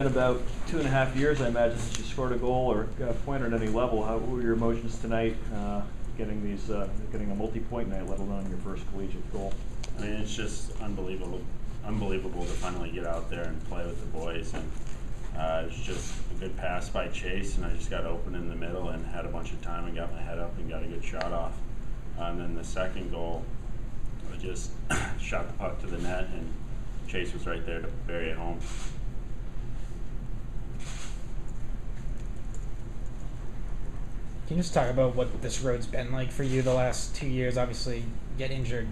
In about 2.5 years, I imagine, since you scored a goal or got a point at any level. How were your emotions tonight, getting a multi-point night, let alone your first collegiate goal? I mean, it's just unbelievable to finally get out there and play with the boys. And it was just a good pass by Chase, and I just got open in the middle and had a bunch of time and got my head up and got a good shot off. And then the second goal, I just shot the puck to the net, and Chase was right there to bury it home. Can you just talk about what this road's been like for you the last 2 years? Obviously, you get injured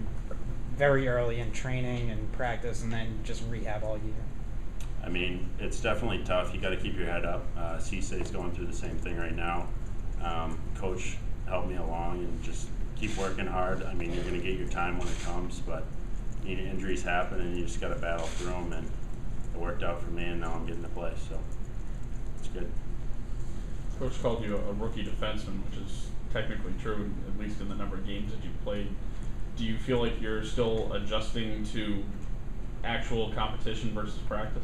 very early in training and practice, and then just rehab all year. I mean, it's definitely tough. You got to keep your head up. CSA's going through the same thing right now. Coach helped me along and just keep working hard. I mean, you're going to get your time when it comes, but injuries happen, and you just got to battle through them. And it worked out for me, and now I'm getting to play, so it's good. Coach called you a rookie defenseman, which is technically true, at least in the number of games that you've played. Do you feel like you're still adjusting to actual competition versus practice?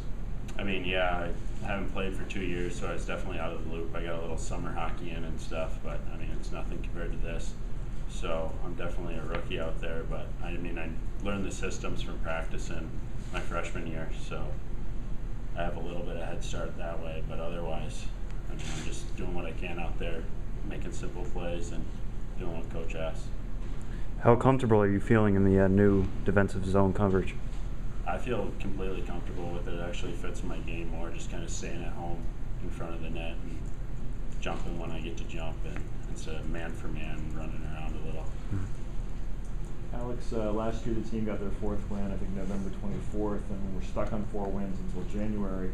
I mean, yeah, I haven't played for 2 years, so I was definitely out of the loop. I got a little summer hockey in and stuff, but I mean, it's nothing compared to this. So I'm definitely a rookie out there, but I mean, I learned the systems from practice in my freshman year, so I have a little bit of head start that way, but otherwise, I mean, I'm just doing what I can out there, making simple plays and doing what Coach asks. How comfortable are you feeling in the new defensive zone coverage? I feel completely comfortable with it. It actually fits my game more, just kind of staying at home in front of the net and jumping when I get to jump, and instead of man for man running around a little. Alex, last year the team got their fourth win, I think November 24th, and we're stuck on 4 wins until January.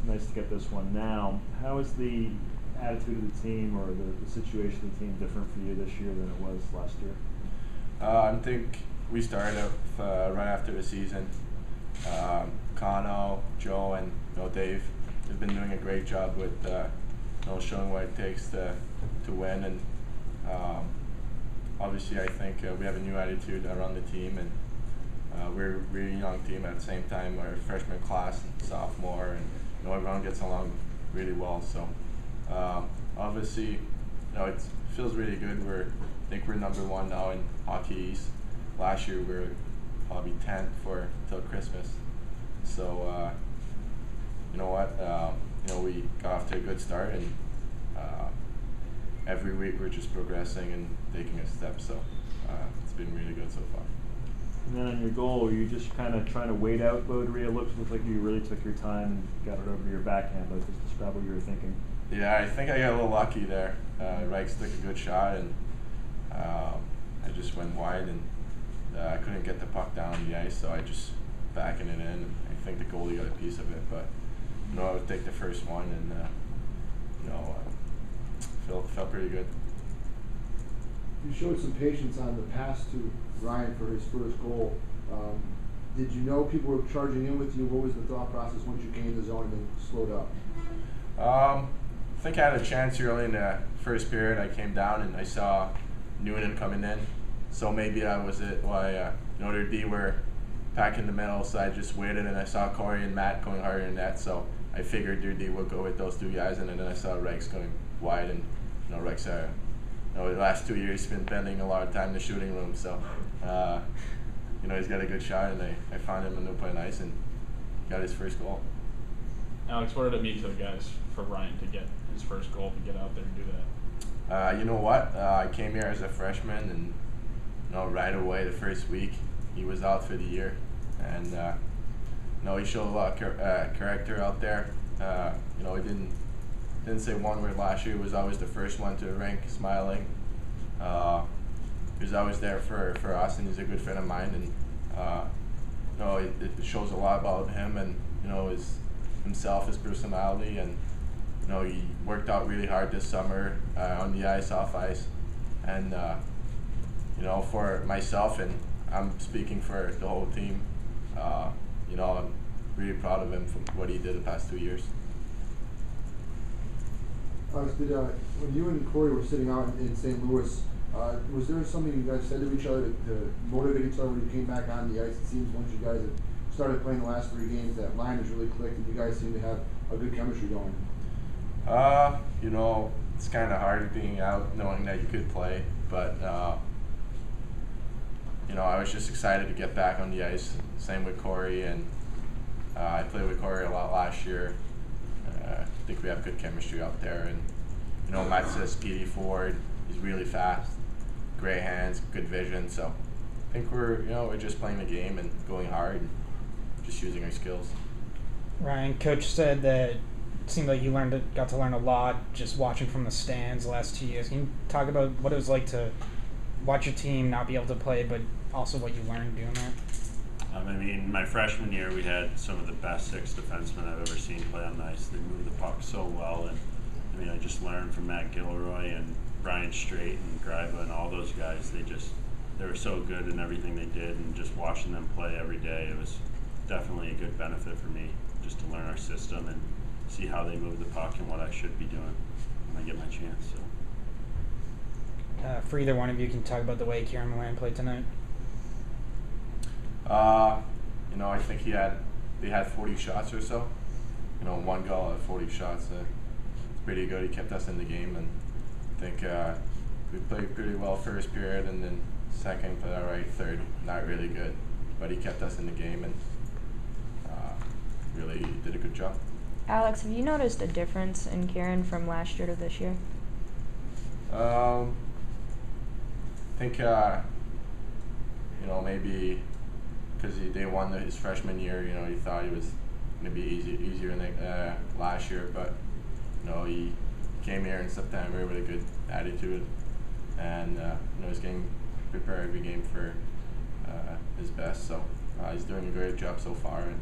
Nice to get this one now. How is the attitude of the team or the situation of the team different for you this year than it was last year? I think we started out right after the season. Kano, Joe, and Dave have been doing a great job with showing what it takes to win. And obviously, I think we have a new attitude around the team, and we're a really young team at the same time. We're freshman class and sophomore, and everyone gets along really well. So obviously, it feels really good. I think we're number 1 now in Hockey East. Last year we were probably 10th till Christmas. So you know what? We got off to a good start, and every week we're just progressing and taking a step. So it's been really good so far. And then on your goal, were you just kind of trying to wait out Baudry? It looked like you really took your time and got it over your backhand, but just describe what you were thinking. Yeah, I think I got a little lucky there. Reichs took a good shot, and I just went wide, and I couldn't get the puck down the ice, so I just backing it in. I think the goalie got a piece of it, but I would take the first one, and felt pretty good. You showed some patience on the pass to Ryan for his first goal. Did you know people were charging in with you? What was the thought process once you came in the zone and then slowed up? I think I had a chance early in the first period. I came down and I saw Noonan coming in, so maybe that was it. Why their D were packed in the middle, so I just waited, and I saw Corey and Matt going harder than that, so I figured their D would go with those 2 guys, and then I saw Reichs going wide, and Reichs, the last 2 years he's been spending a lot of time in the shooting room, so he's got a good shot, and I found him in the play nice and got his first goal. Alex, what did it mean to the guys for Ryan to get his first goal, to get out there and do that? You know what? I came here as a freshman, and right away the first week he was out for the year, and he showed a lot of character out there. He didn't say one word last year. He was always the first one to the rink, smiling. He was always there for us, and he's a good friend of mine. And it shows a lot about him, and himself, his personality, and he worked out really hard this summer on the ice, off ice, and for myself, and I'm speaking for the whole team. I'm really proud of him for what he did the past 2 years. Alex, when you and Corey were sitting out in St. Louis, was there something you guys said to each other to motivate each other when you came back on the ice? It seems once you guys had started playing the last 3 games, that line has really clicked, and you guys seem to have a good chemistry going? You know, it's kind of hard being out knowing that you could play, but you know, I was just excited to get back on the ice. Same with Corey, and I played with Corey a lot last year. I think we have good chemistry out there, and you know, Matt says speedy forward. He's really fast, great hands, good vision. So I think we're just playing the game and going hard, and just using our skills. Ryan, coach said that it seemed like you got to learn a lot just watching from the stands the last 2 years. Can you talk about what it was like to watch your team not be able to play, but also what you learned doing that? I mean, my freshman year, we had some of the best 6 defensemen I've ever seen play on the ice. They moved the puck so well, and I mean, I just learned from Matt Gilroy and Brian Strait and Greiba and all those guys. They were so good in everything they did, and just watching them play every day, it was definitely a good benefit for me just to learn our system and see how they move the puck and what I should be doing when I get my chance. So. For either one of you, can you talk about the way Kieran Moran played tonight? You know, I think they had 40 shots or so. You know, 1 goal at 40 shots. It's pretty good. He kept us in the game, and I think we played pretty well first period, and then second played all right, third not really good, but he kept us in the game and really did a good job. Alex, have you noticed a difference in Kieran from last year to this year? I think you know, maybe because they won his freshman year, you know, he thought he was going to be easier than last year, but you know, he came here in September with a good attitude, and you know, he's getting prepared every game for his best. So he's doing a great job so far, and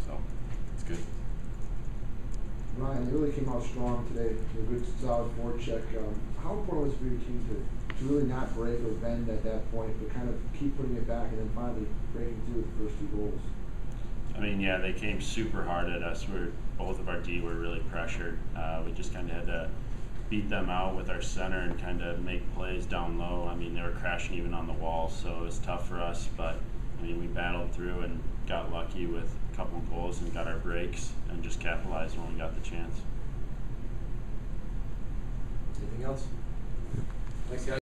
so it's good. Ryan, you really came out strong today with a good, solid forecheck. How important was it for your team to really not break or bend at that point, but kind of keep putting it back and then finally breaking through the first 2 goals? I mean, yeah, they came super hard at us. Both of our D were really pressured. We just kind of had to beat them out with our center and kind of make plays down low. I mean, they were crashing even on the wall, so it was tough for us. But I mean, we battled through and got lucky with a couple of goals and got our breaks and just capitalized when we got the chance. Anything else? Thanks, guys.